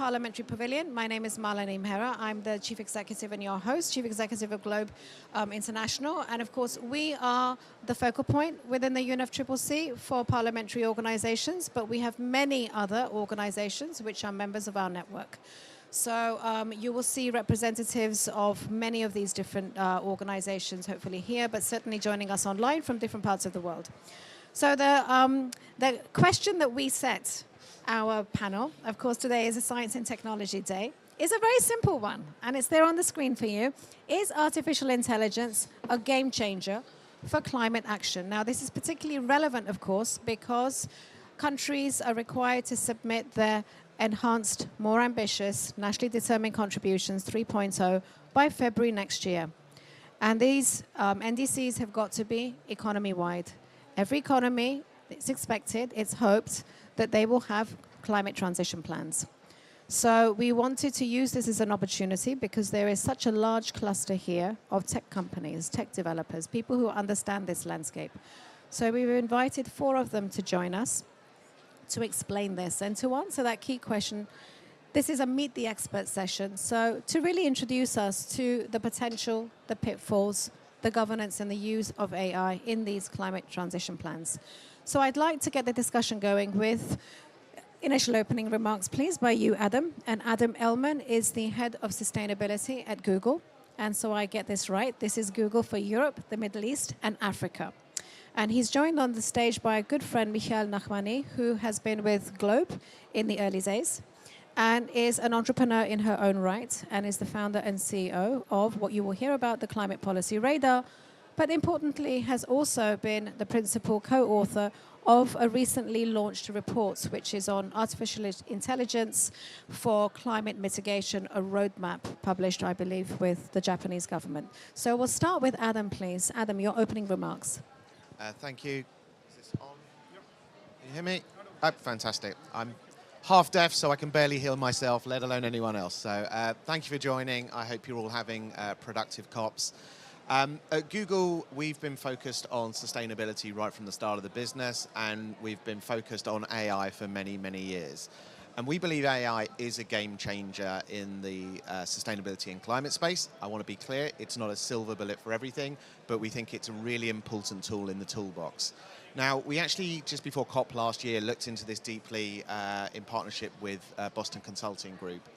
Parliamentary Pavilion. My name is Marlene Mehra. I'm the Chief Executive and your host, Chief Executive of Globe International. And of course, we are the focal point within the UNFCCC for parliamentary organizations, but we have many other organizations which are members of our network. So you will see representatives of many of these different organizations, hopefully here, but certainly joining us online from different parts of the world. So the question that we set our panel, of course today is a Science and Technology Day, is a very simple one, and it's there on the screen for you. Is artificial intelligence a game changer for climate action? Now this is particularly relevant, of course, because countries are required to submit their enhanced, more ambitious, nationally determined contributions 3.0 by February next year. And these NDCs have got to be economy-wide. Every economy, it's expected, it's hoped, that they will have climate transition plans. So we wanted to use this as an opportunity because there is such a large cluster here of tech companies, tech developers, people who understand this landscape. So we've invited 4 of them to join us to explain this and to answer that key question. This is a Meet the Expert session, so to really introduce us to the potential, the pitfalls, the governance and the use of AI in these climate transition plans. So I'd like to get the discussion going with initial opening remarks, please, by you, Adam. And Adam Ellman is the Head of Sustainability at Google. And so I get this right, this is Google for Europe, the Middle East, and Africa. And he's joined on the stage by a good friend, Michael Nachmani, who has been with Globe in the early days and is an entrepreneur in her own right and is the founder and CEO of what you will hear about, the Climate Policy Radar, but importantly has also been the principal co-author of a recently launched report, which is on artificial intelligence for climate mitigation, a roadmap published, I believe, with the Japanese government. So we'll start with Adam, please. Adam, your opening remarks. Thank you. Is this on? Yep. Can you hear me? Oh, fantastic. I'm half deaf, so I can barely hear myself, let alone anyone else. So thank you for joining. I hope you're all having productive COPs. At Google, we've been focused on sustainability right from the start of the business, and we've been focused on AI for many, many years. And we believe AI is a game changer in the sustainability and climate space. I want to be clear, it's not a silver bullet for everything, but we think it's a really important tool in the toolbox. Now, we actually, just before COP last year, looked into this deeply in partnership with Boston Consulting Group.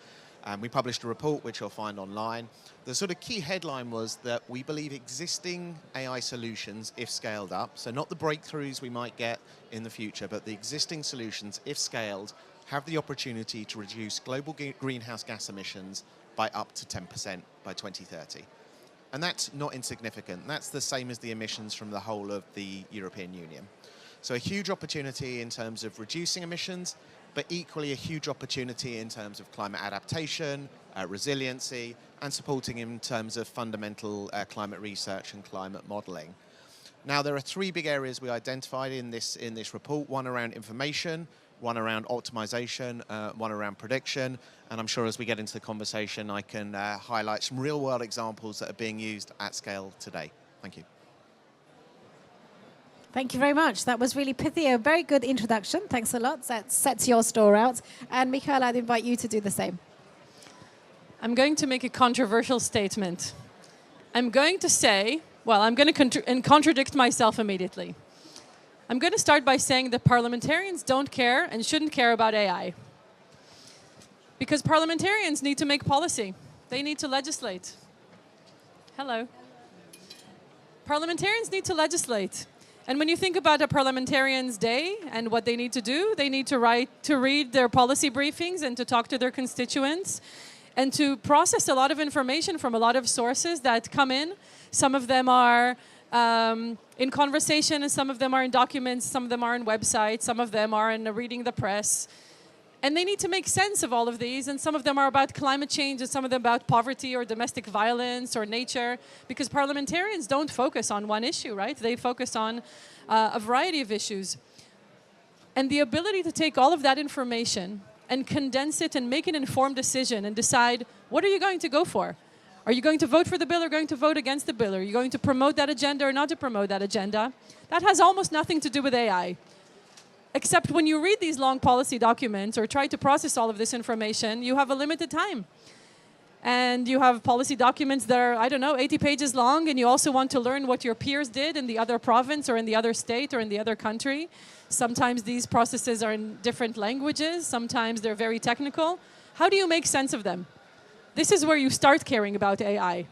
We published a report, which you'll find online. The sort of key headline was that we believe existing AI solutions, if scaled up, so not the breakthroughs we might get in the future, but the existing solutions, if scaled, have the opportunity to reduce global greenhouse gas emissions by up to 10% by 2030. And that's not insignificant. That's the same as the emissions from the whole of the European Union. So a huge opportunity in terms of reducing emissions, but equally a huge opportunity in terms of climate adaptation, resiliency, and supporting in terms of fundamental climate research and climate modeling. Now, there are 3 big areas we identified in this report, one around information, one around optimization, one around prediction, and I'm sure as we get into the conversation, I can highlight some real-world examples that are being used at scale today. Thank you. Thank you very much. That was really pithy, a very good introduction. Thanks a lot. That sets your store out. And Michael, I'd invite you to do the same. I'm going to make a controversial statement. I'm going to say, well, I'm going to contradict myself immediately. I'm going to start by saying that parliamentarians don't care and shouldn't care about AI. Because parliamentarians need to make policy. They need to legislate. Hello. Parliamentarians need to legislate. And when you think about a parliamentarian's day and what they need to do, they need to read their policy briefings and to talk to their constituents and to process a lot of information from a lot of sources that come in. Some of them are in conversation, and some of them are in documents, some of them are in websites, some of them are in reading the press. And they need to make sense of all of these, and some of them are about climate change, and some of them about poverty or domestic violence or nature, because parliamentarians don't focus on one issue, right? They focus on a variety of issues. And the ability to take all of that information and condense it and make an informed decision and decide, what are you going to go for? Are you going to vote for the bill or going to vote against the bill? Are you going to promote that agenda or not to promote that agenda? That has almost nothing to do with AI. Except when you read these long policy documents or try to process all of this information, you have a limited time. And you have policy documents that are, I don't know, 80 pages long, and you also want to learn what your peers did in the other province or in the other state or in the other country. Sometimes these processes are in different languages. Sometimes they're very technical. How do you make sense of them? This is where you start caring about AI.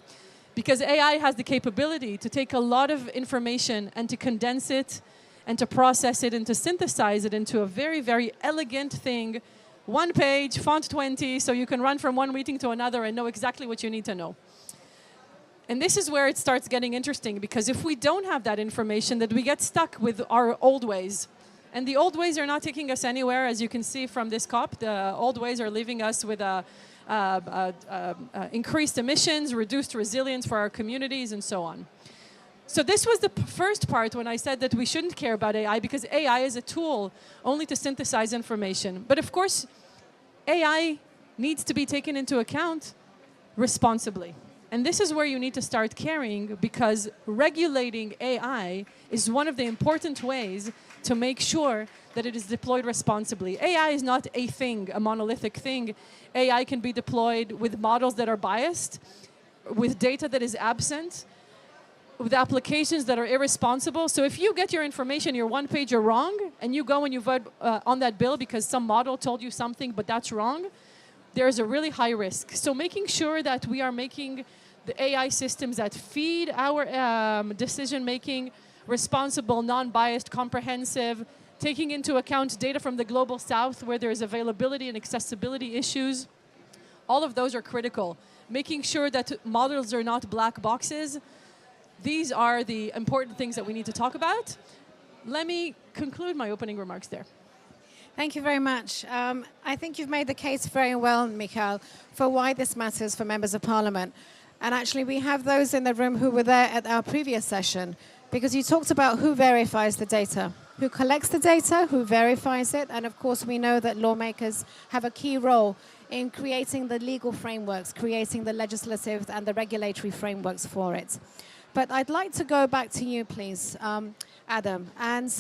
Because AI has the capability to take a lot of information and to condense it and to process it and to synthesize it into a very, very elegant thing. One page, font 20, so you can run from one meeting to another and know exactly what you need to know. And this is where it starts getting interesting, because if we don't have that information, then we get stuck with our old ways. And the old ways are not taking us anywhere, as you can see from this COP. The old ways are leaving us with increased emissions, reduced resilience for our communities, and so on. So this was the first part when I said that we shouldn't care about AI, because AI is a tool only to synthesize information. But of course, AI needs to be taken into account responsibly. And this is where you need to start caring, because regulating AI is one of the important ways to make sure that it is deployed responsibly. AI is not a thing, a monolithic thing. AI can be deployed with models that are biased, with data that is absent, with applications that are irresponsible. So if you get your information, your one page are wrong, and you go and you vote on that bill because some model told you something, but that's wrong, there's a really high risk. So making sure that we are making the AI systems that feed our decision-making responsible, non-biased, comprehensive, taking into account data from the global south where there's availability and accessibility issues, all of those are critical. Making sure that models are not black boxes. These are the important things that we need to talk about. Let me conclude my opening remarks there. Thank you very much. I think you've made the case very well, Michael, for why this matters for members of parliament. And actually, we have those in the room who were there at our previous session, because you talked about who verifies the data, who collects the data, who verifies it. And of course, we know that lawmakers have a key role in creating the legal frameworks, creating the legislative and the regulatory frameworks for it. But I'd like to go back to you, please, Adam. And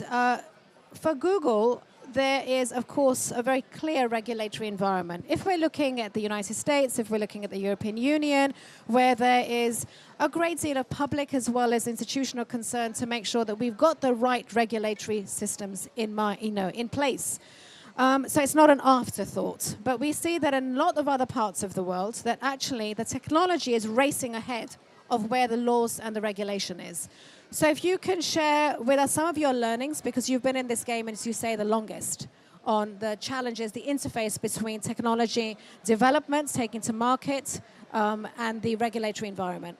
for Google, there is, of course, a very clear regulatory environment. If we're looking at the United States, if we're looking at the European Union, where there is a great deal of public as well as institutional concern to make sure that we've got the right regulatory systems in place. So it's not an afterthought. But we see that in a lot of other parts of the world that actually the technology is racing ahead of where the laws and the regulation is. So if you can share with us some of your learnings, because you've been in this game, as you say, the longest, on the challenges, the interface between technology development, taking to market, and the regulatory environment.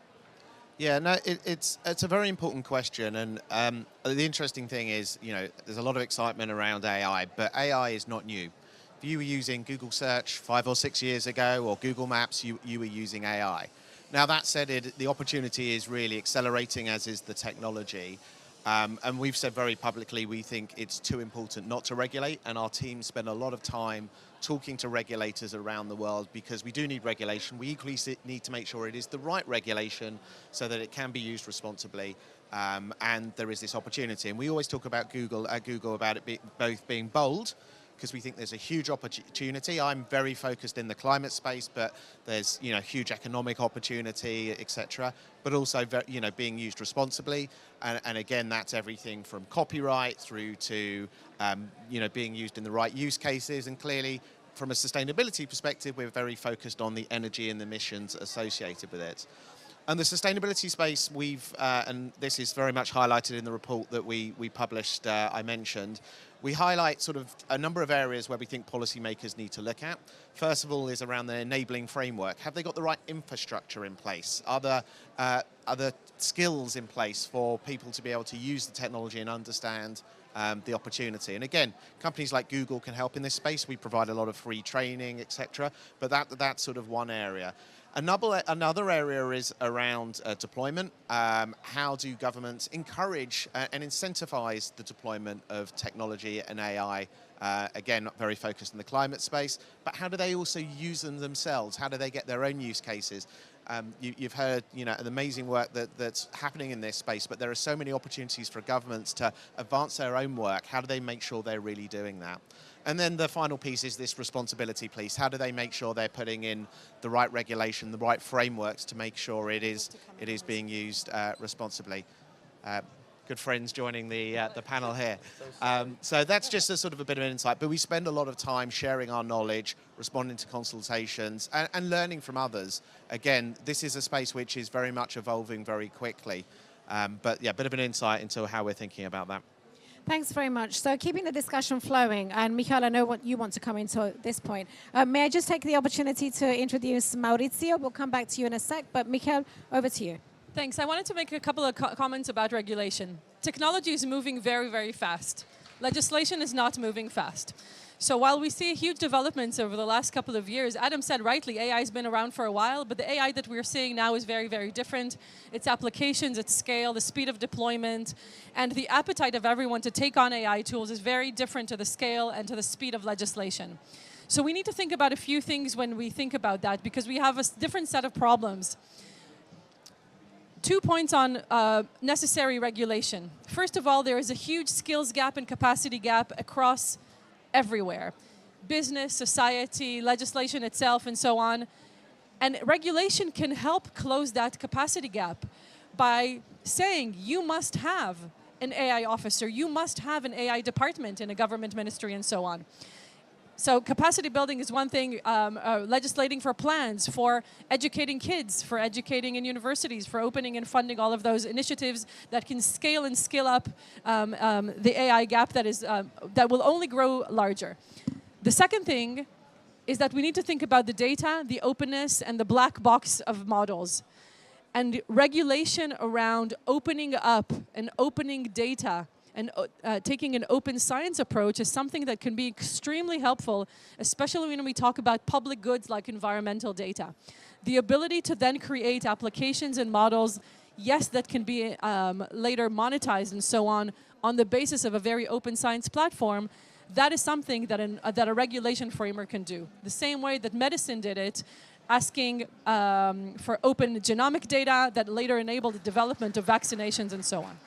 Yeah, no, it's a very important question, and the interesting thing is, there's a lot of excitement around AI, but AI is not new. If you were using Google Search 5 or 6 years ago, or Google Maps, you were using AI. Now, that said, the opportunity is really accelerating, as is the technology. And we've said very publicly we think it's too important not to regulate, and our team spend a lot of time talking to regulators around the world, because we do need regulation. We equally need to make sure it is the right regulation so that it can be used responsibly, and there is this opportunity. And we always talk about Google about it both being bold, because we think there's a huge opportunity. I'm very focused in the climate space, but there's huge economic opportunity, etc. But also being used responsibly, and again, that's everything from copyright through to being used in the right use cases. And clearly, from a sustainability perspective, we're very focused on the energy and the emissions associated with it. And the sustainability space, and this is very much highlighted in the report that we published, I mentioned, we highlight sort of a number of areas where we think policymakers need to look at. First of all is around the enabling framework. Have they got the right infrastructure in place? Are there skills in place for people to be able to use the technology and understand the opportunity? And again, companies like Google can help in this space. We provide a lot of free training, etc. But that's sort of one area. Another area is around deployment. How do governments encourage and incentivize the deployment of technology and AI? Again, very focused in the climate space, but how do they also use them themselves? How do they get their own use cases? You've heard, the amazing work that's happening in this space, but there are so many opportunities for governments to advance their own work. How do they make sure they're really doing that? And then the final piece is this responsibility piece. How do they make sure they're putting in the right regulation, the right frameworks to make sure it is being used responsibly? Good friends joining the panel here. So that's just a sort of a bit of an insight, but we spend a lot of time sharing our knowledge, responding to consultations, and learning from others. Again, this is a space which is very much evolving very quickly. But yeah, a bit of an insight into how we're thinking about that. Thanks very much. So keeping the discussion flowing, and Michael, I know what you want to come into this point. May I just take the opportunity to introduce Maurizio? We'll come back to you in a sec, but Michael, over to you. Thanks. I wanted to make a couple of comments about regulation. Technology is moving very, very fast. Legislation is not moving fast. So while we see huge developments over the last couple of years, Adam said rightly, AI has been around for a while, but the AI that we're seeing now is very, very different. Its applications, its scale, the speed of deployment, and the appetite of everyone to take on AI tools is very different to the scale and to the speed of legislation. So we need to think about a few things when we think about that, because we have a different set of problems. 2 points on necessary regulation. First of all, there is a huge skills gap and capacity gap across everywhere. Business, society, legislation itself, and so on. And regulation can help close that capacity gap by saying you must have an AI officer, you must have an AI department in a government ministry, and so on. So capacity building is one thing, legislating for plans, for educating kids, for educating in universities, for opening and funding all of those initiatives that can scale and scale up the AI gap that will only grow larger. The second thing is that we need to think about the data, the openness, and the black box of models. And regulation around opening up and opening data and taking an open science approach is something that can be extremely helpful, especially when we talk about public goods like environmental data. The ability to then create applications and models, yes, that can be later monetized and so on the basis of a very open science platform, that is something that a regulation framework can do. The same way that medicine did it, asking for open genomic data that later enabled the development of vaccinations and so on.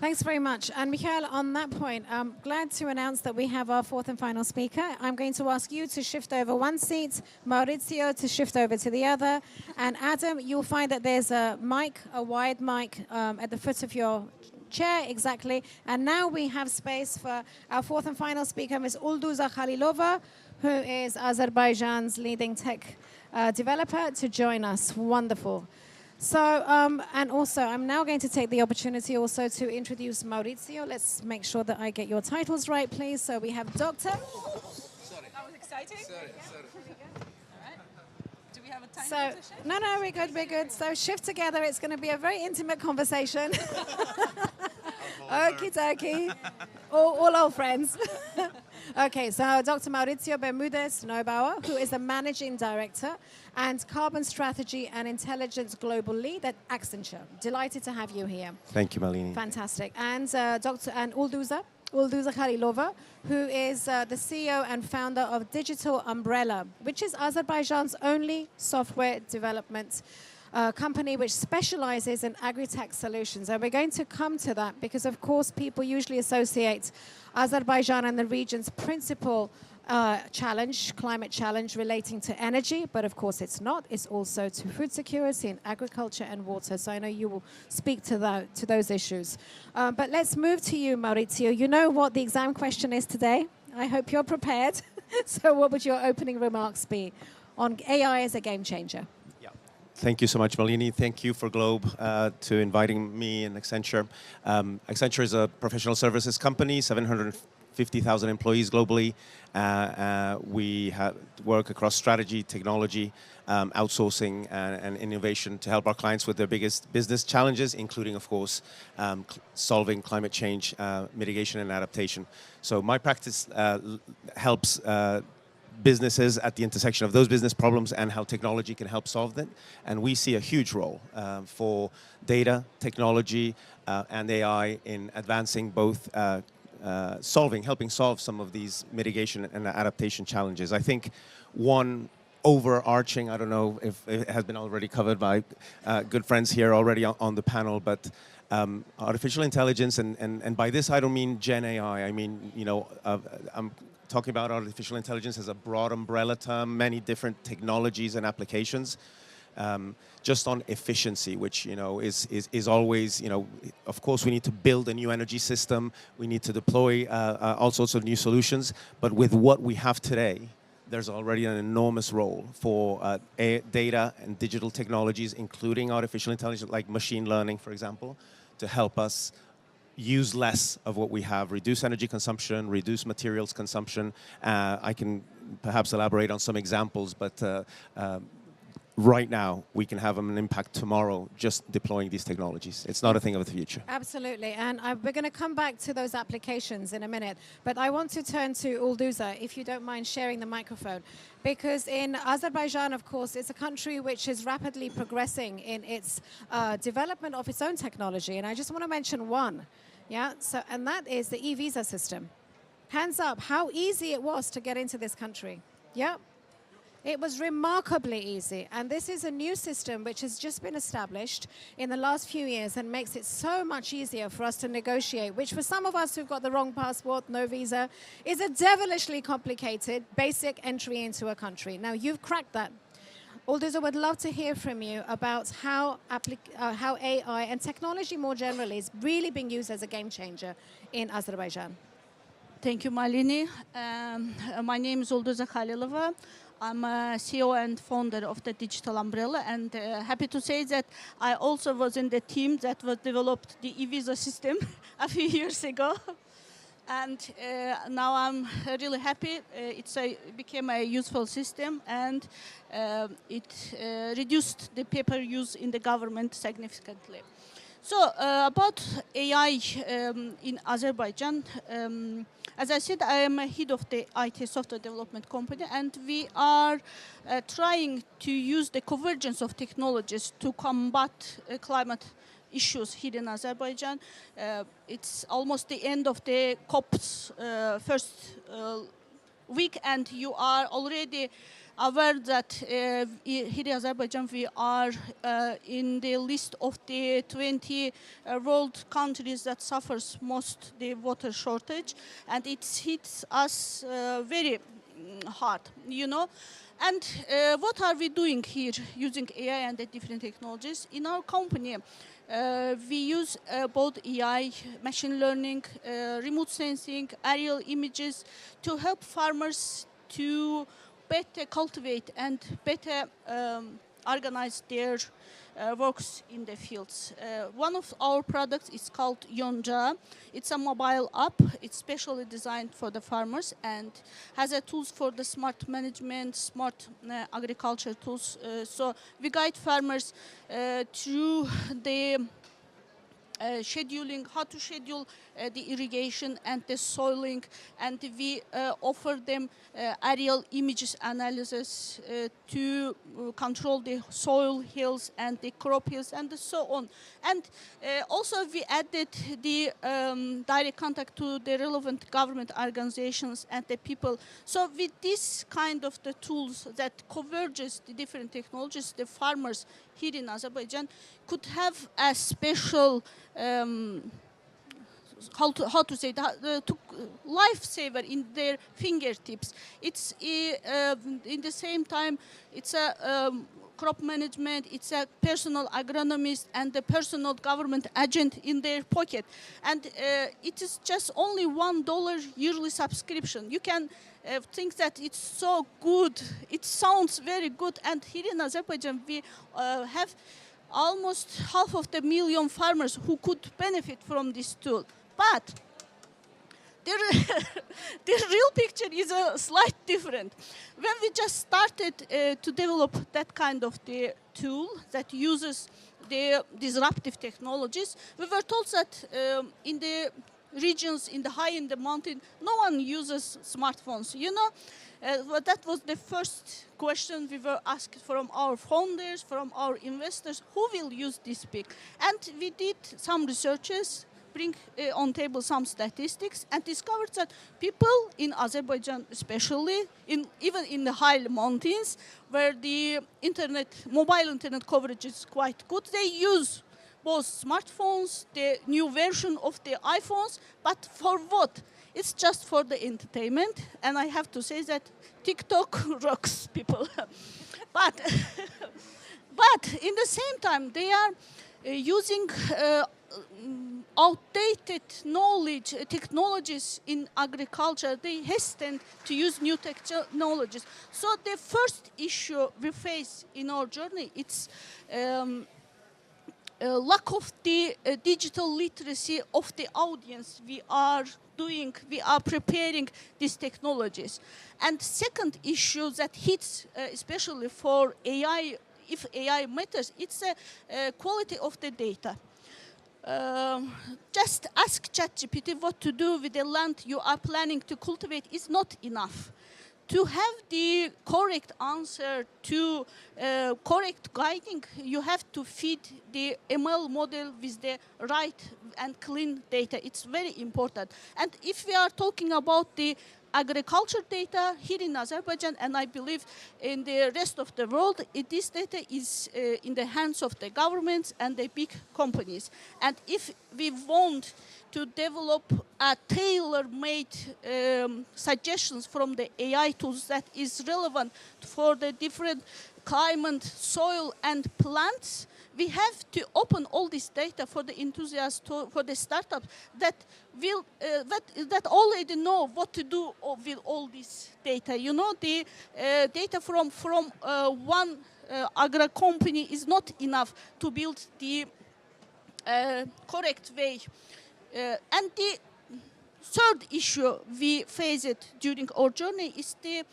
Thanks very much. And Michael, on that point, I'm glad to announce that we have our fourth and final speaker. I'm going to ask you to shift over one seat, Maurizio to shift over to the other, and Adam, you'll find that there's a mic, a wide mic at the foot of your chair, exactly. And now we have space for our fourth and final speaker, Ms. Ulduza Khalilova, who is Azerbaijan's leading tech developer, to join us. Wonderful. So, and also, I'm now going to take the opportunity also to introduce Maurizio. Let's make sure that I get your titles right, please. So we have Doctor. Sorry. That was exciting. Sorry. All right. Do we have a time to shift? No, we're good, we're good. So shift together. It's going to be a very intimate conversation. Okie dokie. All old friends. Okay, so Dr. Maurizio Bermudez Neubauer, who is the Managing Director and Carbon Strategy and Intelligence Global Lead at Accenture. Delighted to have you here. Thank you, Malini. Fantastic. And Ulduza Khalilova, who is the CEO and founder of Digital Umbrella, which is Azerbaijan's only software development company which specializes in agri-tech solutions. And we're going to come to that because, of course, people usually associate Azerbaijan and the region's principal climate challenge relating to energy, but of course it's not. It's also to food security and agriculture and water. So I know you will speak to those issues. But let's move to you, Maurizio. You know what the exam question is today. I hope you're prepared. So what would your opening remarks be on AI as a game changer? Thank you so much, Malini. Thank you for Globe to inviting me and Accenture. Accenture is a professional services company, 750,000 employees globally. We work across strategy, technology, outsourcing, and innovation to help our clients with their biggest business challenges, including, of course, solving climate change, mitigation, and adaptation. So my practice helps businesses at the intersection of those business problems and how technology can help solve them. And we see a huge role for data, technology, and AI in advancing both helping solve some of these mitigation and adaptation challenges. I think one overarching, I don't know if it has been already covered by good friends here already on the panel, but artificial intelligence, and by this I don't mean Gen AI, I mean, I'm talking about artificial intelligence as a broad umbrella term, many different technologies and applications. Just on efficiency, which is always, of course we need to build a new energy system, we need to deploy all sorts of new solutions, but with what we have today, there's already an enormous role for data and digital technologies, including artificial intelligence, like machine learning, for example, to help us use less of what we have, reduce energy consumption, reduce materials consumption. I can perhaps elaborate on some examples, but right now we can have an impact tomorrow just deploying these technologies. It's not a thing of the future. Absolutely, and we're going to come back to those applications in a minute, but I want to turn to Ulduza, if you don't mind sharing the microphone, because in Azerbaijan, of course, it's a country which is rapidly progressing in its development of its own technology, and I just want to mention one, and that is the e-visa system. Hands up, how easy it was to get into this country. It was remarkably easy, and this is a new system which has just been established in the last few years and makes it so much easier for us to negotiate, which for some of us who've got the wrong passport, no visa, is a devilishly complicated basic entry into a country. Now, you've cracked that. Ulduza would love to hear from you about how AI and technology more generally is really being used as a game changer in Azerbaijan. Thank you, Malini. My name is Ulduza Khalilova. I'm a CEO and founder of the Digital Umbrella, and happy to say that I also was in the team that was developed the e-visa system a few years ago. And now I'm really happy. It became a useful system, and it reduced the paper use in the government significantly. So about AI in Azerbaijan, as I said, I am a head of the IT software development company, and we are trying to use the convergence of technologies to combat climate issues here in Azerbaijan. It's almost the end of the COP's first week, and you are already aware that here in Azerbaijan we are in the list of the 20 world countries that suffers most the water shortage, and it hits us very hard, And what are we doing here using AI and the different technologies? In our company, we use both AI, machine learning, remote sensing, aerial images to help farmers to better cultivate and better organize their works in the fields. One of our products is called Yonca. It's a mobile app. It's specially designed for the farmers and has a tools for the smart management, smart agriculture tools. So we guide farmers through the scheduling, how to schedule the irrigation and the soiling, and we offer them aerial images analysis to control the soil hills and the crop hills and so on. And also we added the direct contact to the relevant government organizations and the people. So with this kind of the tools that converges the different technologies, the farmers here in Azerbaijan could have a special how to say that, lifesaver in their fingertips. It's in the same time it's a crop management, it's a personal agronomist and the personal government agent in their pocket, and it is just only $1 yearly subscription. You can think that it's so good, it sounds very good, and here in Azerbaijan we have almost 500,000 farmers who could benefit from this tool. But the real picture is a slight different. When we just started to develop that kind of the tool that uses the disruptive technologies, we were told that in the regions in the mountain, no one uses smartphones. That was the first question we were asked from our founders, from our investors, who will use this big? And we did some researches bring on table some statistics and discovered that people in Azerbaijan, especially even in the high mountains, where the mobile internet coverage is quite good, they use both smartphones, the new version of the iPhones, but for what? It's just for the entertainment, and I have to say that TikTok rocks people. but in the same time, they are using outdated knowledge, technologies in agriculture. They hesitate to use new technologies. So the first issue we face in our journey, it's lack of the digital literacy of the audience we are preparing these technologies. And second issue that hits especially for AI, if AI matters, it's the quality of the data. Just ask ChatGPT what to do with the land you are planning to cultivate is not enough. To have the correct answer, to correct guiding, you have to feed the ML model with the right and clean data. It's very important. And if we are talking about the agriculture data here in Azerbaijan, and I believe in the rest of the world, this data is in the hands of the governments and the big companies. And if we want to develop a tailor-made suggestions from the AI tools that is relevant for the different climate, soil, and plants, we have to open all this data for the enthusiasts, for the startups that will that already know what to do with all this data. You know, the data from one agri company is not enough to build the correct way. And the third issue we faced during our journey is the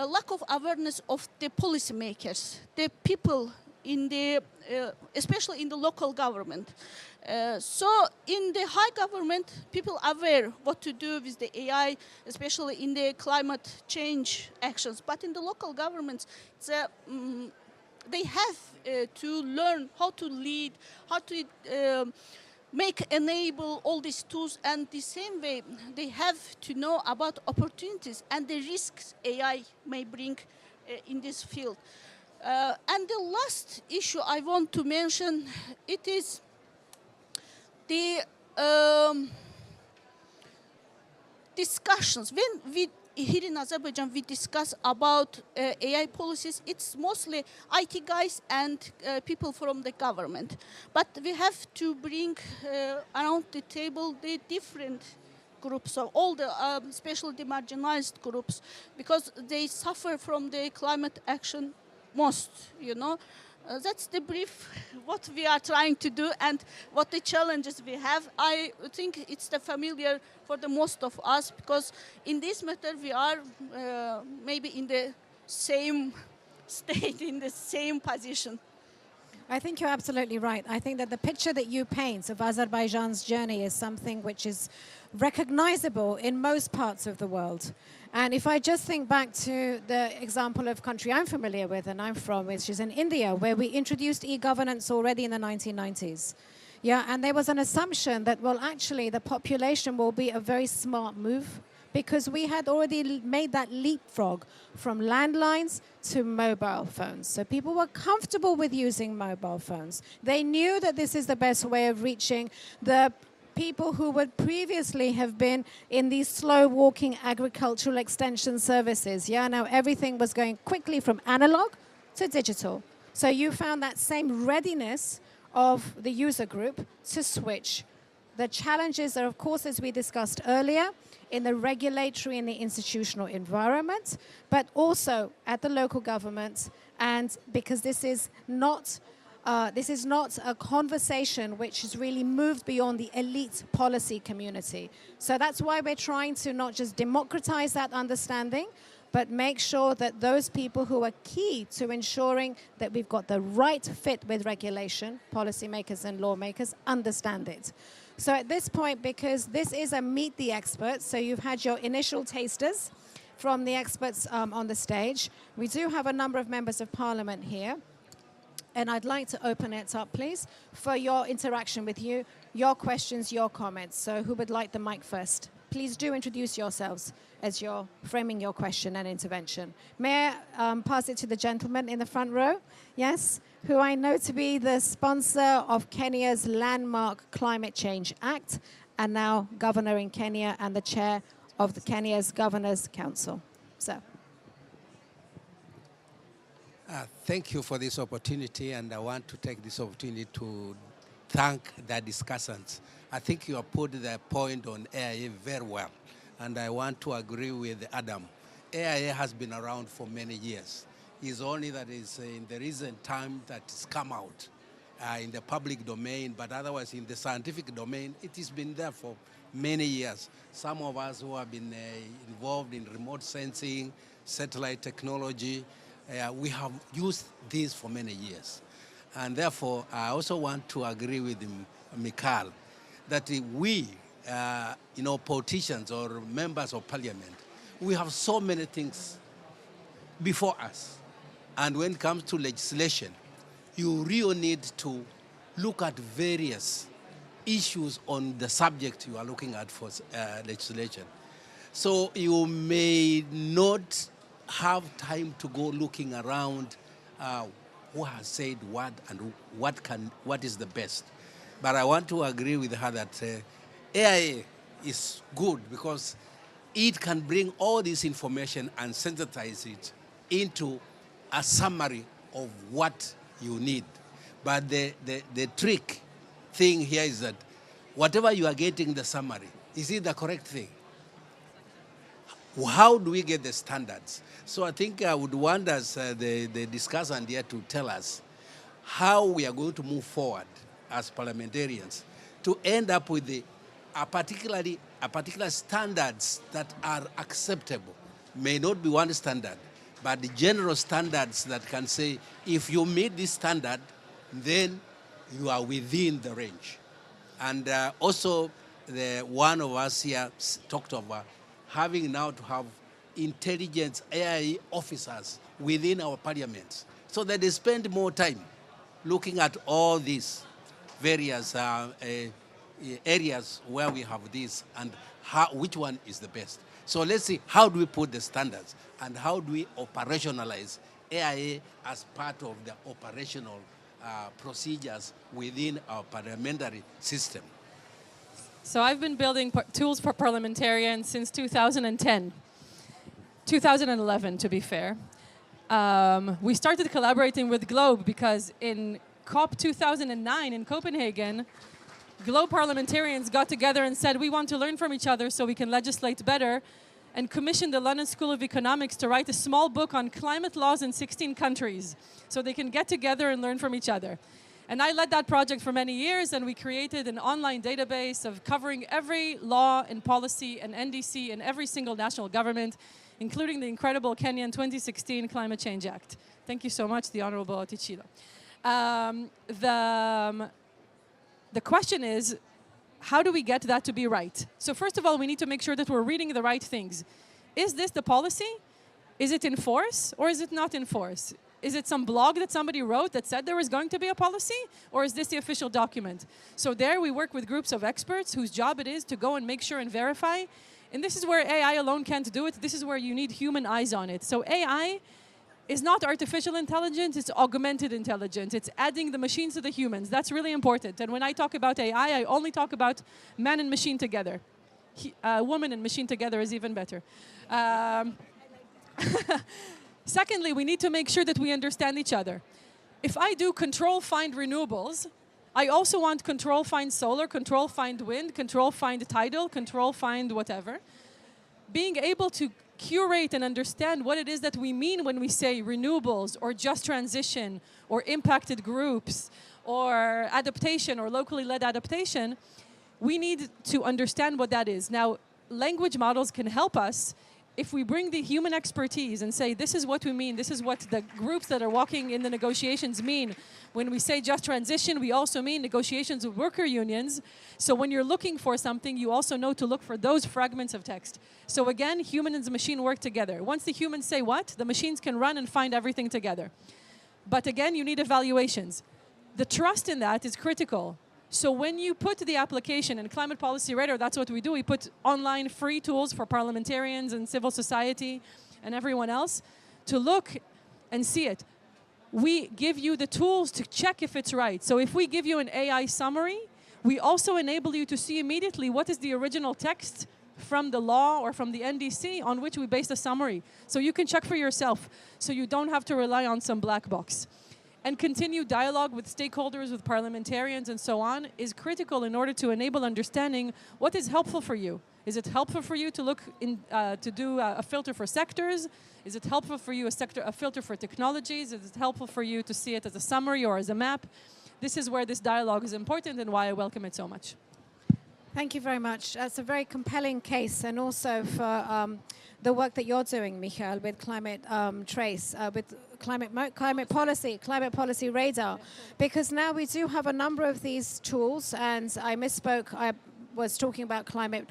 lack of awareness of the policymakers, the people in the, especially in the local government. So in the high government, people are aware what to do with the AI, especially in the climate change actions. But in the local governments, they have to learn how to lead, how to enable all these tools, and the same way they have to know about opportunities and the risks AI may bring in this field. And the last issue I want to mention, it is the discussions. When we here in Azerbaijan we discuss about AI policies, it's mostly IT guys and people from the government. But we have to bring around the table the different groups, of all the, especially the marginalized groups, because they suffer from the climate action most, you know. That's the brief, what we are trying to do and what the challenges we have. I think it's the familiar for the most of us, because in this matter we are maybe in the same state, in the same position. I think you're absolutely right. I think that the picture that you paint of Azerbaijan's journey is something which is recognizable in most parts of the world. And if I just think back to the example of country I'm familiar with and I'm from, which is in India, where we introduced e-governance already in the 1990s. Yeah, and there was an assumption that, well, actually the population will be a very smart move, because we had already made that leapfrog from landlines to mobile phones. So people were comfortable with using mobile phones. They knew that this is the best way of reaching the people who would previously have been in these slow-walking agricultural extension services. Yeah, now everything was going quickly from analog to digital. So you found that same readiness of the user group to switch. The challenges are, of course, as we discussed earlier, in the regulatory and the institutional environment, but also at the local government, and because this is not a conversation which has really moved beyond the elite policy community. So that's why we're trying to not just democratize that understanding, but make sure that those people who are key to ensuring that we've got the right fit with regulation, policymakers and lawmakers, understand it. So at this point, because this is a meet the experts, so you've had your initial tasters from the experts on the stage. We do have a number of members of parliament here. And I'd like to open it up, please, for your interaction with you, your questions, your comments. So who would like the mic first? Please do introduce yourselves as you're framing your question and intervention. May I pass it to the gentleman in the front row? Yes, who I know to be the sponsor of Kenya's landmark Climate Change Act, and now governor in Kenya and the chair of the Kenya's Governors Council. So. Thank you for this opportunity, and I want to take this opportunity to thank the discussants. I think you have put the point on AIA very well, and I want to agree with Adam. AIA has been around for many years. It's only that it's in the recent time that it's come out in the public domain, but otherwise in the scientific domain, it has been there for many years. Some of us who have been involved in remote sensing, satellite technology, we have used this for many years. And therefore, I also want to agree with Mikhail that we, politicians or members of parliament, we have so many things before us. And when it comes to legislation, you really need to look at various issues on the subject you are looking at for legislation. So you may not have time to go looking around who has said what and what is the best. But I want to agree with her that AIA is good because it can bring all this information and synthesize it into a summary of what you need. But the trick thing here is that whatever you are getting the summary, is it the correct thing? How do we get the standards? So I think I would want us, the discussant here, to tell us how we are going to move forward as parliamentarians to end up with a particular standards that are acceptable. May not be one standard, but the general standards that can say, if you meet this standard, then you are within the range. And also, one of us here talked about having now to have intelligence AI officers within our parliaments so that they spend more time looking at all these various areas where we have this and which one is the best. So let's see, how do we put the standards and how do we operationalize AIA as part of the operational procedures within our parliamentary system? So I've been building tools for parliamentarians since 2010. 2011, to be fair. We started collaborating with Globe because in COP 2009 in Copenhagen, Globe parliamentarians got together and said, we want to learn from each other so we can legislate better, and commissioned the London School of Economics to write a small book on climate laws in 16 countries so they can get together and learn from each other. And I led that project for many years, and we created an online database of covering every law and policy and NDC in every single national government, including the incredible Kenyan 2016 Climate Change Act. Thank you so much, the Honorable Otichilo. The question is, how do we get that to be right? So first of all, we need to make sure that we're reading the right things. Is this the policy? Is it in force or is it not in force? Is it some blog that somebody wrote that said there was going to be a policy? Or is this the official document? So there we work with groups of experts whose job it is to go and make sure and verify. And this is where AI alone can't do it. This is where you need human eyes on it. So AI is not artificial intelligence, it's augmented intelligence. It's adding the machines to the humans. That's really important. And when I talk about AI, I only talk about man and machine together. Woman and machine together is even better. Secondly, we need to make sure that we understand each other. If I do control find renewables, I also want control find solar, control find wind, control find tidal, control find whatever. Being able to curate and understand what it is that we mean when we say renewables or just transition or impacted groups or adaptation or locally led adaptation, we need to understand what that is. Now, language models can help us if we bring the human expertise and say, this is what we mean, this is what the groups that are walking in the negotiations mean. When we say just transition, we also mean negotiations with worker unions. So when you're looking for something, you also know to look for those fragments of text. So again, human and the machine work together. Once the humans say what, the machines can run and find everything together. But again, you need evaluations. The trust in that is critical. So when you put the application in Climate Policy Radar, that's what we do. We put online free tools for parliamentarians and civil society and everyone else to look and see it. We give you the tools to check if it's right. So if we give you an AI summary, we also enable you to see immediately what is the original text from the law or from the NDC on which we base the summary. So you can check for yourself, so you don't have to rely on some black box. And continue dialogue with stakeholders, with parliamentarians, and so on is critical in order to enable understanding what is helpful for you. Is it helpful for you to look in, to do a filter for sectors? Is it helpful for you a filter for technologies? Is it helpful for you to see it as a summary or as a map? This is where this dialogue is important and why I welcome it so much. Thank you very much. That's a very compelling case, and also for the work that you're doing, Michael, with Climate Trace, with climate policy radar, because now we do have a number of these tools, and I misspoke. I was talking about Climate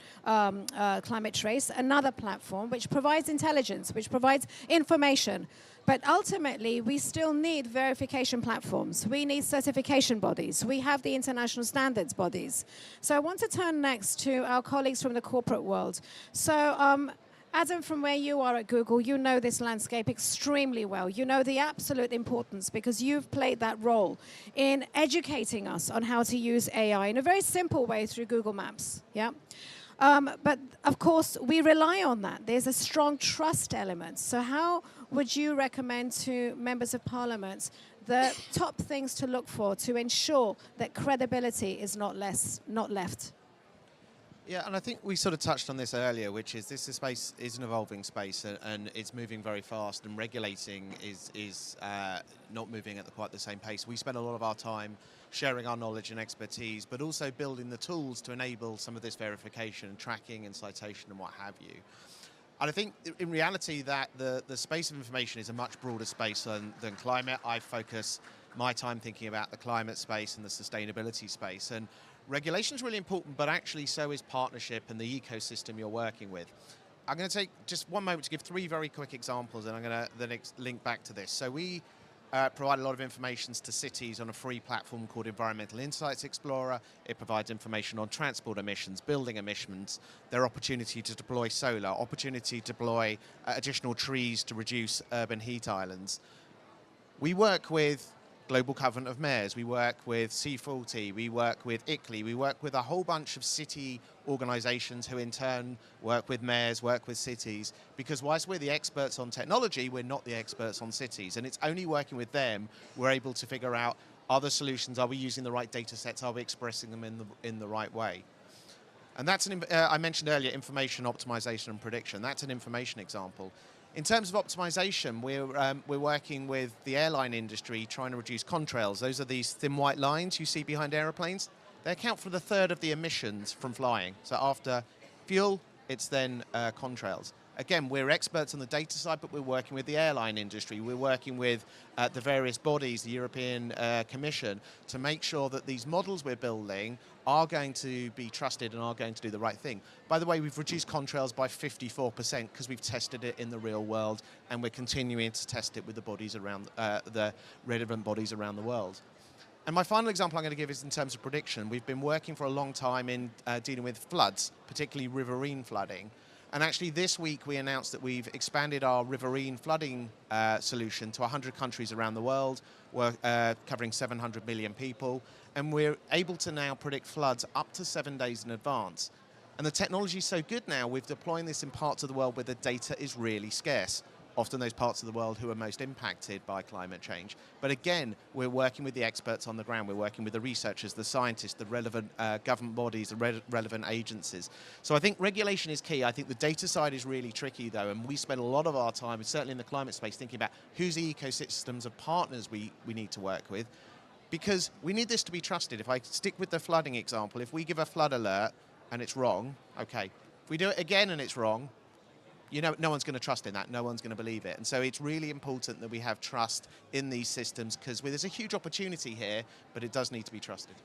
Trace, another platform which provides intelligence, which provides information. But ultimately, we still need verification platforms. We need certification bodies. We have the international standards bodies. So I want to turn next to our colleagues from the corporate world. So Adam, from where you are at Google, you know this landscape extremely well. You know the absolute importance, because you've played that role in educating us on how to use AI in a very simple way through Google Maps. Yeah. But of course, we rely on that. There's a strong trust element. So how would you recommend to members of parliament the top things to look for to ensure that credibility is not left? Yeah, and I think we sort of touched on this earlier, which is this space is an evolving space, and it's moving very fast, and regulating is not moving at quite the same pace. We spend a lot of our time sharing our knowledge and expertise, but also building the tools to enable some of this verification, tracking and citation and what have you. And I think in reality that the space of information is a much broader space than climate. I focus my time thinking about the climate space and the sustainability space. And regulation is really important, but actually so is partnership and the ecosystem you're working with. I'm going to take just one moment to give 3 very quick examples, and I'm going to then link back to this. So we provide a lot of information to cities on a free platform called Environmental Insights Explorer. It provides information on transport emissions, building emissions, their opportunity to deploy solar, opportunity to deploy additional trees to reduce urban heat islands. We work with Global Covenant of Mayors, we work with C40, we work with ICLEI, we work with a whole bunch of city organisations who in turn work with mayors, work with cities, because whilst we're the experts on technology, we're not the experts on cities, and it's only working with them we're able to figure out, are the solutions, are we using the right data sets, are we expressing them in the right way? And that's, I mentioned earlier, information optimization and prediction. That's an information example. In terms of optimization, we're working with the airline industry trying to reduce contrails. Those are these thin white lines you see behind aeroplanes. They account for 1/3 of the emissions from flying. So after fuel, it's then contrails. Again, we're experts on the data side, but we're working with the airline industry. We're working with the various bodies, the European Commission, to make sure that these models we're building are going to be trusted and are going to do the right thing. By the way, we've reduced contrails by 54% because we've tested it in the real world, and we're continuing to test it with the bodies around the relevant bodies around the world. And my final example I'm going to give is in terms of prediction. We've been working for a long time in dealing with floods, particularly riverine flooding. And actually this week we announced that we've expanded our riverine flooding solution to 100 countries around the world. We're covering 700 million people. And we're able to now predict floods up to 7 days in advance. And the technology is so good now, we're deploying this in parts of the world where the data is really scarce. Often those parts of the world who are most impacted by climate change. But again, we're working with the experts on the ground. We're working with the researchers, the scientists, the relevant government bodies, the relevant agencies. So I think regulation is key. I think the data side is really tricky though, and we spend a lot of our time, certainly in the climate space, thinking about who's the ecosystems of partners we need to work with. Because we need this to be trusted. If I stick with the flooding example, if we give a flood alert and it's wrong, okay. If we do it again and it's wrong, you know, no one's going to trust in that. No one's going to believe it. And so it's really important that we have trust in these systems, because there's a huge opportunity here, but it does need to be trusted.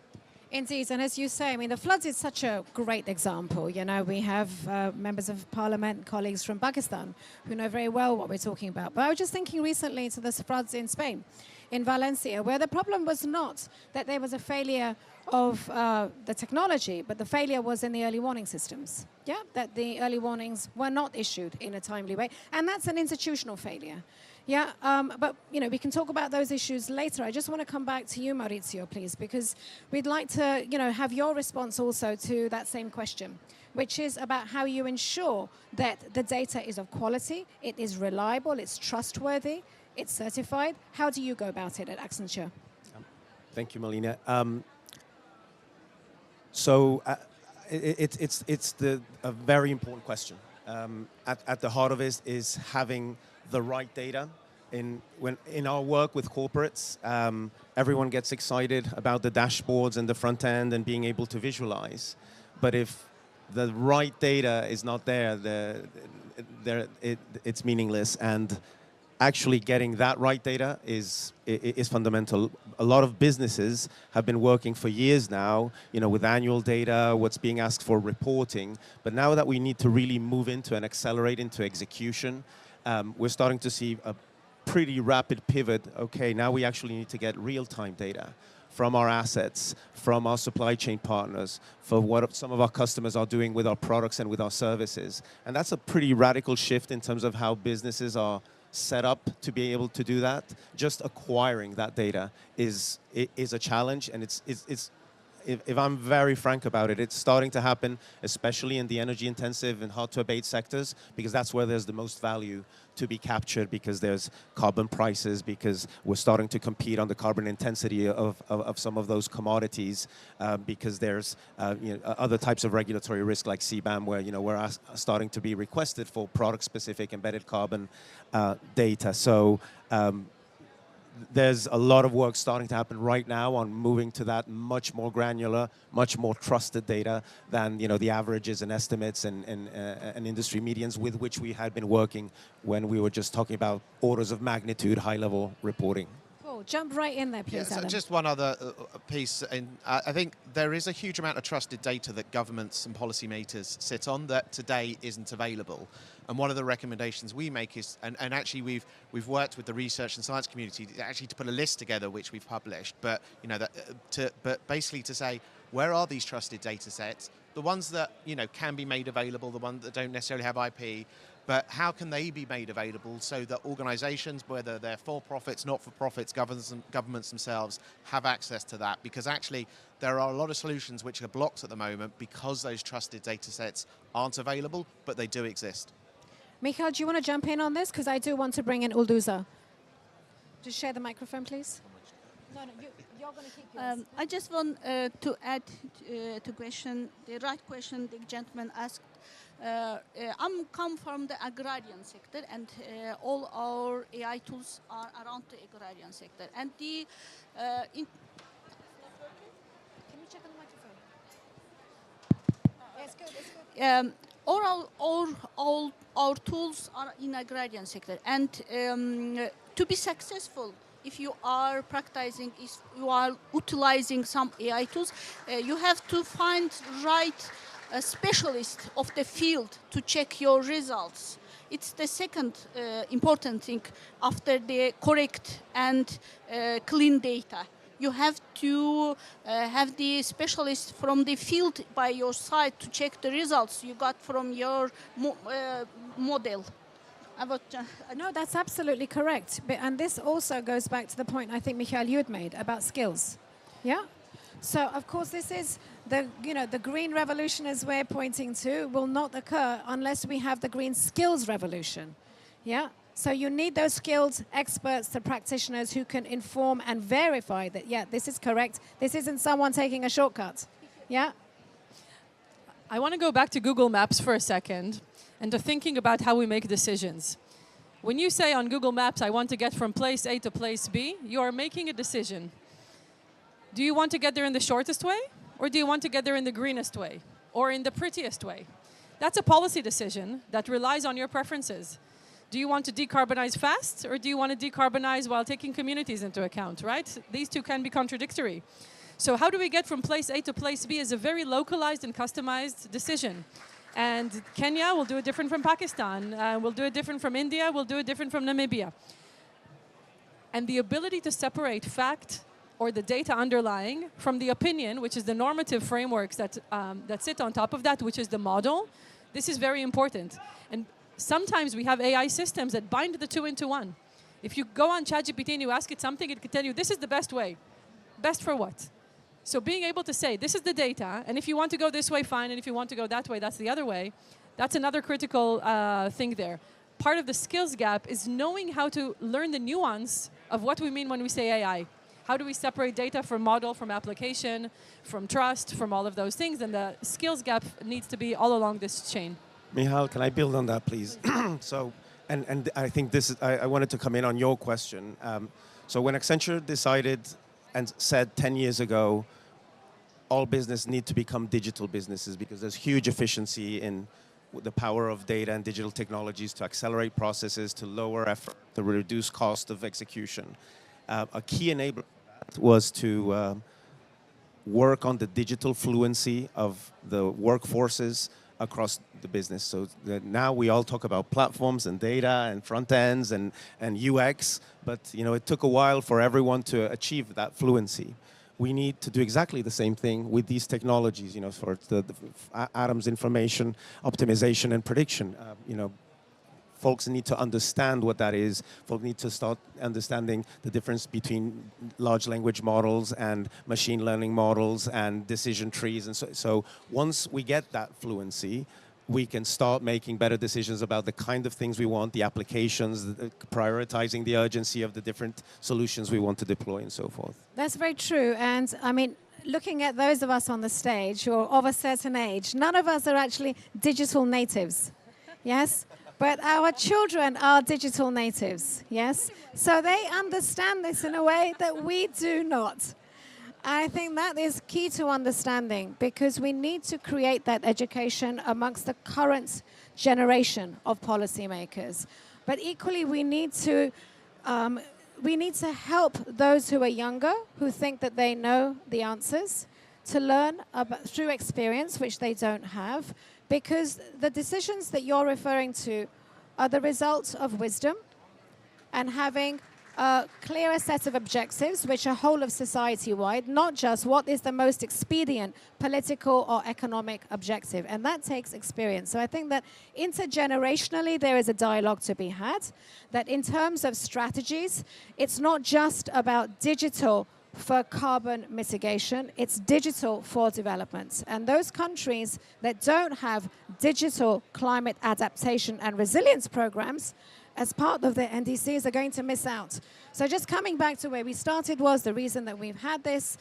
Indeed, and as you say, I mean, the floods is such a great example. You know, we have members of parliament, colleagues from Pakistan, who know very well what we're talking about. But I was just thinking recently to the floods in Spain. in Valencia, where the problem was not that there was a failure of the technology, but the failure was in the early warning systems. Yeah, that the early warnings were not issued in a timely way, and that's an institutional failure. Yeah, but we can talk about those issues later. I just want to come back to you, Maurizio, please, because we'd like to, have your response also to that same question, which is about how you ensure that the data is of quality, it is reliable, it's trustworthy, it's certified. How do you go about it at Accenture? Thank you, Melina. So it's a very important question. At the heart of it is having the right data. In our work with corporates, everyone gets excited about the dashboards and the front end and being able to visualize. But if the right data is not there, it's meaningless. And actually getting that right data is fundamental. A lot of businesses have been working for years now, with annual data, what's being asked for reporting. But now that we need to really move into and accelerate into execution, we're starting to see a pretty rapid pivot. Okay, now we actually need to get real-time data from our assets, from our supply chain partners, for what some of our customers are doing with our products and with our services. And that's a pretty radical shift in terms of how businesses are set up to be able to do that. Just acquiring that data is a challenge, and if I'm very frank about it, it's starting to happen, especially in the energy-intensive and hard-to-abate sectors, because that's where there's the most value to be captured, because there's carbon prices, because we're starting to compete on the carbon intensity of some of those commodities, because there's other types of regulatory risk like CBAM, where we're starting to be requested for product-specific embedded carbon data. So there's a lot of work starting to happen right now on moving to that much more granular, much more trusted data than the averages and estimates and industry medians with which we had been working when we were just talking about orders of magnitude, high-level reporting. Cool. Jump right in there, please, So Adam. just one other piece. I think there is a huge amount of trusted data that governments and policymakers sit on that today isn't available. And one of the recommendations we make is, and actually we've worked with the research and science community actually to put a list together, which we've published, but but basically to say, where are these trusted data sets? The ones that can be made available, the ones that don't necessarily have IP, but how can they be made available so that organizations, whether they're for-profits, not-for-profits, governments themselves, have access to that? Because actually there are a lot of solutions which are blocked at the moment because those trusted data sets aren't available, but they do exist. Michael, do you want to jump in on this? Because I do want to bring in Ulduza. Just share the microphone, please. No, you're going to keep yours. I just want to add to question, the right question the gentleman asked. I'm come from the agrarian sector, and all our AI tools are around the agrarian sector. And the Can you check on the microphone? Yes, good. It's good. all our tools are in agrarian sector, and to be successful, if you are practicing, if you are utilizing some AI tools, you have to find right specialist of the field to check your results. It's the second important thing after the correct and clean data. You have to have the specialist from the field by your side to check the results you got from your model. No, that's absolutely correct. And this also goes back to the point I think, Michael, you had made about skills. Yeah? So, of course, this is the green revolution, as we're pointing to, will not occur unless we have the green skills revolution. Yeah? So you need those skilled experts, the practitioners who can inform and verify that, yeah, this is correct. This isn't someone taking a shortcut. Yeah? I want to go back to Google Maps for a second and to thinking about how we make decisions. When you say on Google Maps, I want to get from place A to place B, you are making a decision. Do you want to get there in the shortest way? Or do you want to get there in the greenest way? Or in the prettiest way? That's a policy decision that relies on your preferences. Do you want to decarbonize fast, or do you want to decarbonize while taking communities into account, right? These two can be contradictory. So how do we get from place A to place B is a very localized and customized decision. And Kenya will do it different from Pakistan. We'll do it different from India. We'll do it different from Namibia. and the ability to separate fact or the data underlying from the opinion, which is the normative frameworks that, that sit on top of that, which is the model. This is very important. And sometimes we have AI systems that bind the two into one. If you go on ChatGPT and you ask it something, it can tell you, this is the best way. Best for what? So being able to say, this is the data, and if you want to go this way, fine, and if you want to go that way, that's the other way. That's another critical thing there. Part of the skills gap is knowing how to learn the nuance of what we mean when we say AI. How do we separate data from model, from application, from trust, from all of those things? And the skills gap needs to be all along this chain. Michal, can I build on that, please? So, and I think this is, I wanted to come in on your question. So when Accenture decided and said 10 years ago, all business need to become digital businesses because there's huge efficiency in the power of data and digital technologies to accelerate processes, to lower effort, to reduce cost of execution. A key enabler was to work on the digital fluency of the workforces across the business. So now we all talk about platforms and data and front ends and UX, but it took a while for everyone to achieve that fluency. We need to do exactly the same thing with these technologies, for the Adam's information optimization and prediction. Folks need to understand what that is. Folks need to start understanding the difference between large language models and machine learning models and decision trees. And so once we get that fluency, we can start making better decisions about the kind of things we want, the applications, prioritizing the urgency of the different solutions we want to deploy and so forth. That's very true. And I mean, looking at those of us on the stage who are of a certain age, none of us are actually digital natives. Yes? But our children are digital natives, yes? So they understand this in a way that we do not. I think that is key to understanding because we need to create that education amongst the current generation of policymakers. But equally, we need to help those who are younger, who think that they know the answers, to learn through experience, which they don't have, because the decisions that you're referring to are the result of wisdom and having a clearer set of objectives, which are whole of society-wide, not just what is the most expedient political or economic objective. And that takes experience. So I think that intergenerationally, there is a dialogue to be had, that in terms of strategies, it's not just about digital for carbon mitigation, it's digital for development. And those countries that don't have digital climate adaptation and resilience programs as part of their NDCs are going to miss out. So just coming back to where we started was the reason that we've had this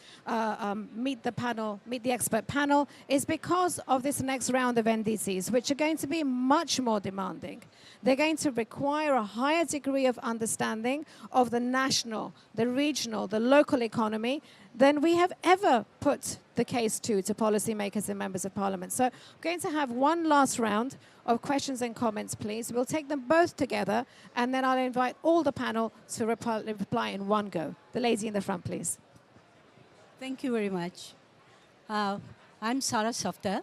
meet the expert panel is because of this next round of NDCs, which are going to be much more demanding. They're going to require a higher degree of understanding of the national, the regional, the local economy than we have ever put the case to policymakers and members of parliament. So I'm going to have one last round of questions and comments, please. We'll take them both together, and then I'll invite all the panel to reply in one go. The lady in the front, please. Thank you very much. I'm Sarah Safdar.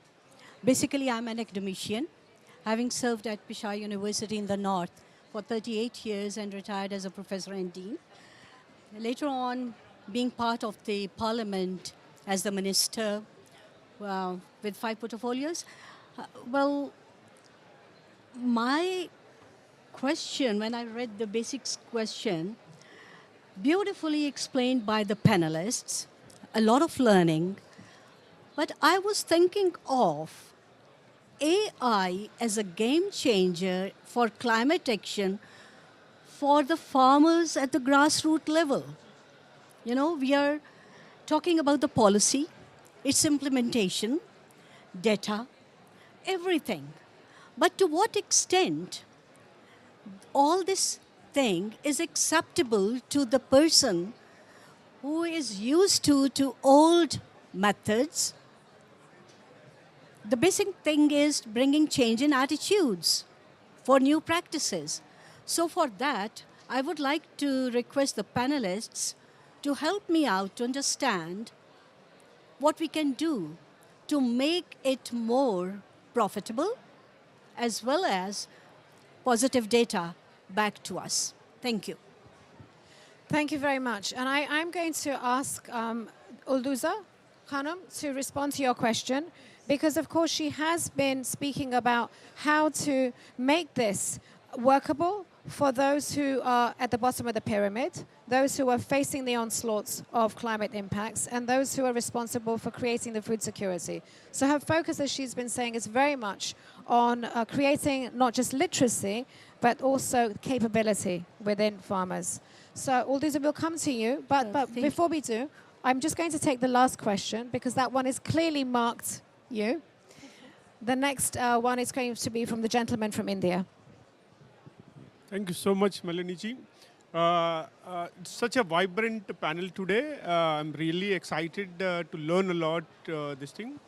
Basically, I'm an academician, having served at Peshawar University in the north for 38 years and retired as a professor and dean. Later on, being part of the parliament as the minister with 5 portfolios. My question, when I read the basics question, beautifully explained by the panelists, a lot of learning, but I was thinking of AI as a game changer for climate action for the farmers at the grassroots level. We are talking about the policy, its implementation, data, everything. But to what extent all this thing is acceptable to the person who is used to old methods? The basic thing is bringing change in attitudes for new practices. So for that, I would like to request the panelists to help me out to understand what we can do to make it more profitable as well as positive data back to us. Thank you. Thank you very much. And I'm going to ask Ulduza Khanum to respond to your question because, of course, she has been speaking about how to make this workable for those who are at the bottom of the pyramid, those who are facing the onslaughts of climate impacts, and those who are responsible for creating the food security. So her focus, as she's been saying, is very much on creating not just literacy, but also capability within farmers. So Ulduza, we'll come to you, but before we do, I'm just going to take the last question because that one is clearly marked you. The next one is going to be from the gentleman from India. Thank you so much, Melanie ji. It's such a vibrant panel today. I'm really excited to learn a lot this thing.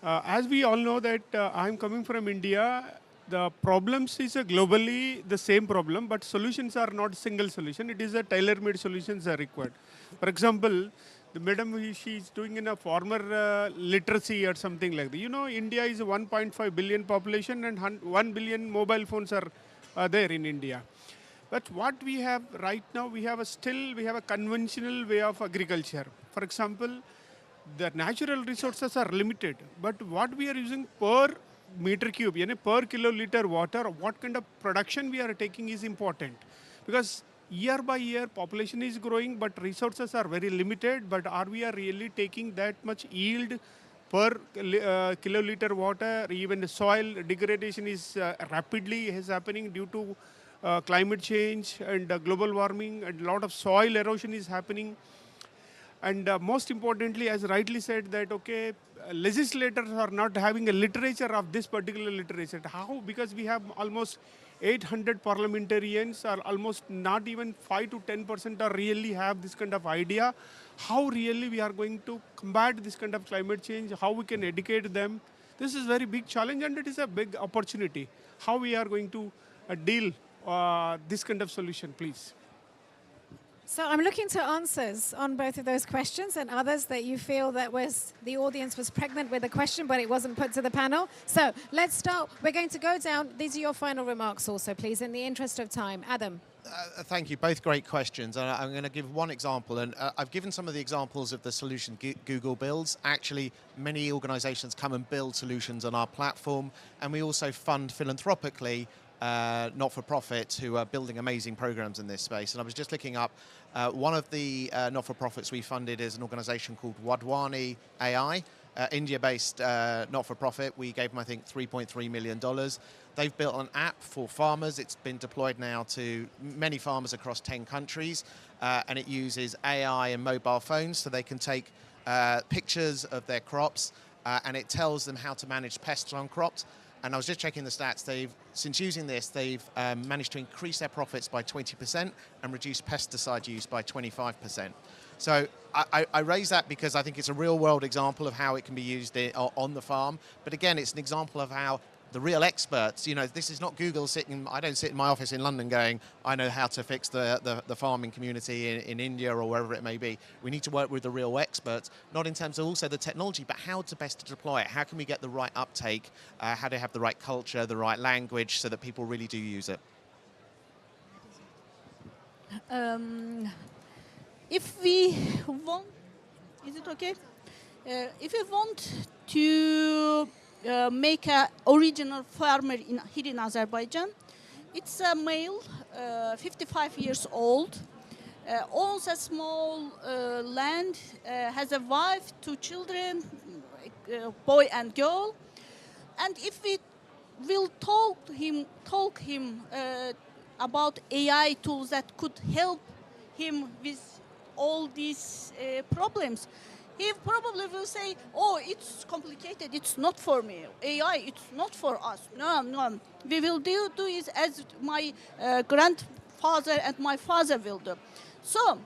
As we all know that I'm coming from India, the problems is globally the same problem, but solutions are not single solution. It is a tailor-made solutions are required. For example, the madam, she's doing in a farmer literacy or something like that. You know, India is a 1.5 billion population and 1 billion mobile phones are there in India. But what we have right now, we have a conventional way of agriculture. For example, the natural resources are limited, but what we are using per meter cube, per kiloliter water, what kind of production we are taking is important. Because year by year, population is growing, but resources are very limited, but are we really taking that much yield per kiloliter water? Even the soil degradation is rapidly happening due to climate change and global warming, and a lot of soil erosion is happening. And most importantly, as rightly said, that legislators are not having a literature of this particular literature. How? Because we have almost 800 parliamentarians, or almost not even 5 to 10% are really have this kind of idea. How really we are going to combat this kind of climate change? How we can educate them? This is a very big challenge, and it is a big opportunity. How we are going to deal this kind of solution, please. So I'm looking to answers on both of those questions and others that you feel that the audience was pregnant with a question, but it wasn't put to the panel. So let's start. We're going to go down. These are your final remarks also, please, in the interest of time. Adam. Thank you. Both great questions. I'm going to give one example, and I've given some of the examples of the solution Google builds. Actually, many organizations come and build solutions on our platform, and we also fund philanthropically not-for-profits who are building amazing programs in this space. And I was just looking up, one of the not-for-profits we funded is an organization called Wadwani AI, India-based not-for-profit. We gave them, I think, $3.3 million. They've built an app for farmers. It's been deployed now to many farmers across 10 countries, and it uses AI and mobile phones so they can take pictures of their crops, and it tells them how to manage pests on crops. And I was just checking the stats. Since using this, they've managed to increase their profits by 20% and reduce pesticide use by 25%. So I raise that because I think it's a real-world example of how it can be used on the farm. But again, it's an example of how the real experts, this is not Google sitting, I don't sit in my office in London going, I know how to fix the farming community in India or wherever it may be. We need to work with the real experts, not in terms of also the technology, but how to best deploy it. How can we get the right uptake? How to have the right culture, the right language so that people really do use it? If we want, is it okay? If we want to make an original farmer here in Azerbaijan, it's a male, 55 years old, owns a small land, has a wife, 2 children, boy and girl. And if we will talk him about AI tools that could help him with all these problems, he probably will say, oh, it's complicated, it's not for me. AI, it's not for us. No. We will do it as my grandfather and my father will do. So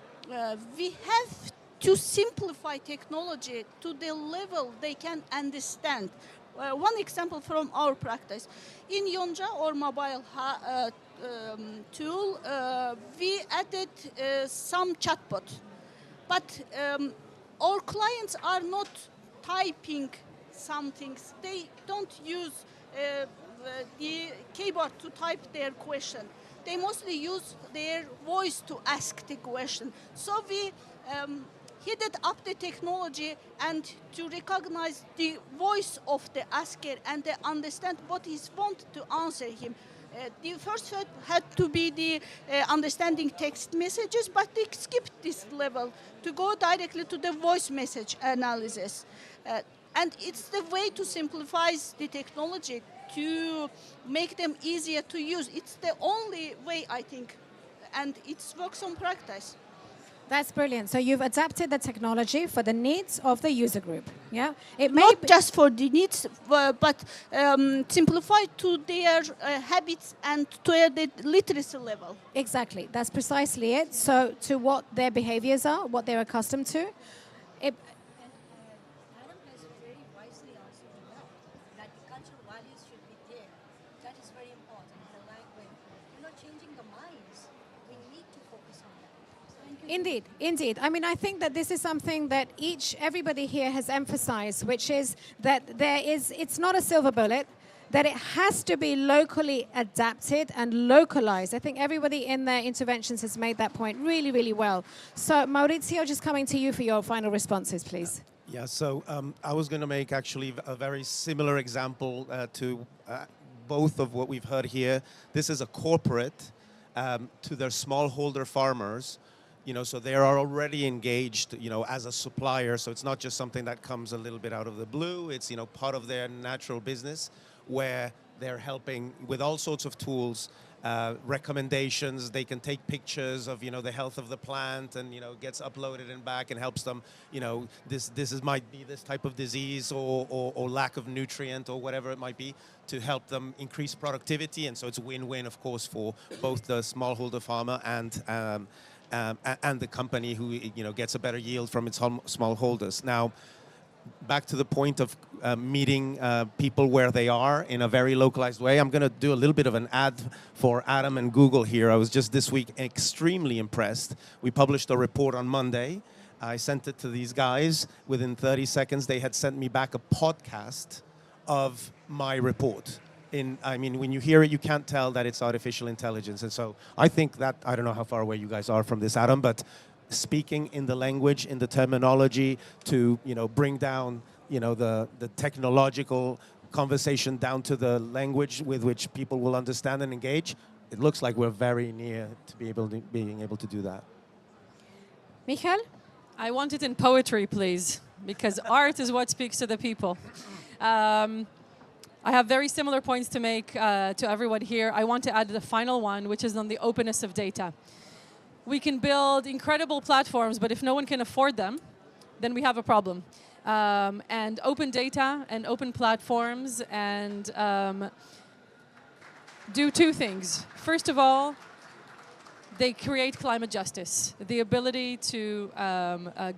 we have to simplify technology to the level they can understand. One example from our practice. In Yonca, or mobile tool, we added some chatbot. But our clients are not typing some things. They don't use the keyboard to type their question. they mostly use their voice to ask the question. So we headed up the technology and to recognize the voice of the asker and they understand what is want to answer him. The first step had to be the understanding text messages, but they skipped this level to go directly to the voice message analysis. And it's the way to simplify the technology, to make them easier to use. It's the only way, I think, and it works on practice. That's brilliant. So you've adapted the technology for the needs of the user group. Yeah, it may Not just for the needs, but simplified to their habits and to the literacy level. Exactly. That's precisely it. So to what their behaviors are, what they're accustomed to. It, Adam has very wisely answered to that the cultural values should be there. That is very important. The language, changing the minds, we need to focus on that. Thank you. Indeed, indeed. I mean, I think that this is something that everybody here has emphasized, which is that it's not a silver bullet, that it has to be locally adapted and localized. I think everybody in their interventions has made that point really, really well. So Maurizio, just coming to you for your final responses, please. Yeah, so I was going to make actually a very similar example to both of what we've heard here. This is a corporate to their smallholder farmers. So they are already engaged, as a supplier. So it's not just something that comes a little bit out of the blue. It's, part of their natural business where they're helping with all sorts of tools, recommendations. They can take pictures of, the health of the plant and, gets uploaded and back and helps them, might be this type of disease or lack of nutrient or whatever it might be to help them increase productivity. And so it's win-win, of course, for both the smallholder farmer and the company who gets a better yield from its smallholders. Now, back to the point of meeting people where they are in a very localized way. I'm going to do a little bit of an ad for Adam and Google here. I was just this week extremely impressed. We published a report on Monday. I sent it to these guys. Within 30 seconds, they had sent me back a podcast of my report. When you hear it, you can't tell that it's artificial intelligence. And so I think that, I don't know how far away you guys are from this, Adam, but speaking in the language, in the terminology to, bring down, the technological conversation down to the language with which people will understand and engage, it looks like we're very near to being able to do that. Michael? I want it in poetry, please, because art is what speaks to the people. I have very similar points to make to everyone here. I want to add the final one, which is on the openness of data. We can build incredible platforms, but if no one can afford them, then we have a problem. And open data and open platforms and do two things. First of all, they create climate justice, the ability to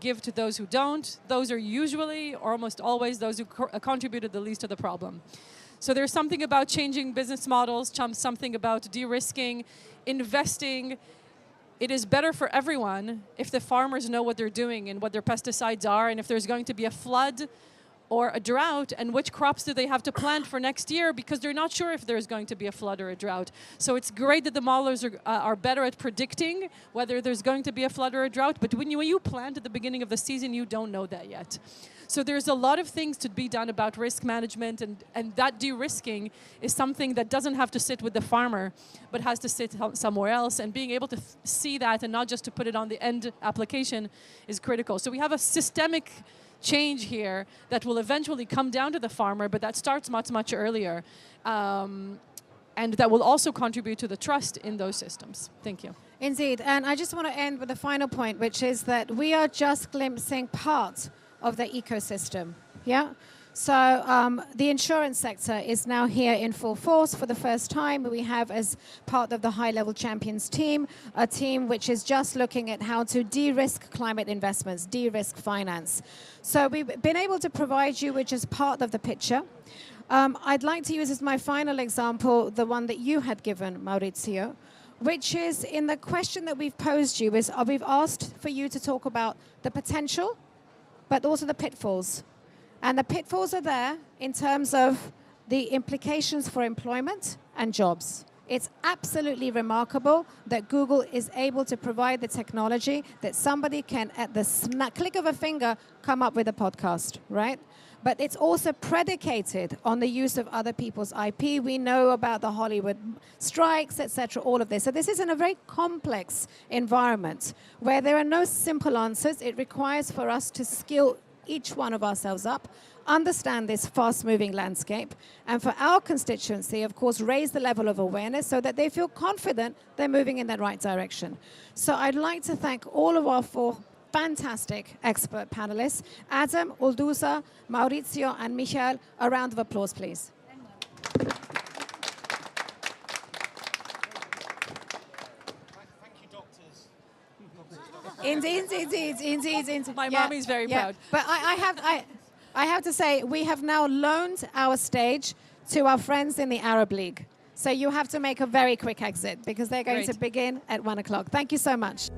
give to those who don't. Those are usually, or almost always, those who contributed the least to the problem. So there's something about changing business models, something about de-risking, investing. It is better for everyone if the farmers know what they're doing and what their pesticides are, and if there's going to be a flood or a drought, and which crops do they have to plant for next year, because they're not sure if there's going to be a flood or a drought. So it's great that the modelers are better at predicting whether there's going to be a flood or a drought, but when you plant at the beginning of the season, you don't know that yet. So there's a lot of things to be done about risk management, and that de-risking is something that doesn't have to sit with the farmer, but has to sit somewhere else, and being able to see that and not just to put it on the end application is critical. So we have a systemic change here that will eventually come down to the farmer, but that starts much, much earlier. And that will also contribute to the trust in those systems. Thank you. Indeed. And I just want to end with a final point, which is that we are just glimpsing part of the ecosystem. Yeah? So the insurance sector is now here in full force for the first time. We have, as part of the high-level champions team, a team which is just looking at how to de-risk climate investments, de-risk finance. So we've been able to provide you with just part of the picture. I'd like to use as my final example the one that you had given, Maurizio, which is in the question that we've posed you is we've asked for you to talk about the potential, but also the pitfalls. And the pitfalls are there in terms of the implications for employment and jobs It's absolutely remarkable that Google is able to provide the technology that somebody can, at the click of a finger, come up with a podcast, right? But it's also predicated on the use of other people's IP. We know about the Hollywood strikes, etc., all of this. So this is in a very complex environment where there are no simple answers. It requires for us to skill each one of ourselves up, understand this fast-moving landscape, and for our constituency, of course, raise the level of awareness so that they feel confident they're moving in the right direction. So I'd like to thank all of our 4 fantastic expert panelists, Adam, Uldusa, Maurizio, and Michael. A round of applause, please. Indeed. My mommy's very proud. But I have to say, we have now loaned our stage to our friends in the Arab League. So you have to make a very quick exit because they're going to begin at 1 o'clock. Thank you so much.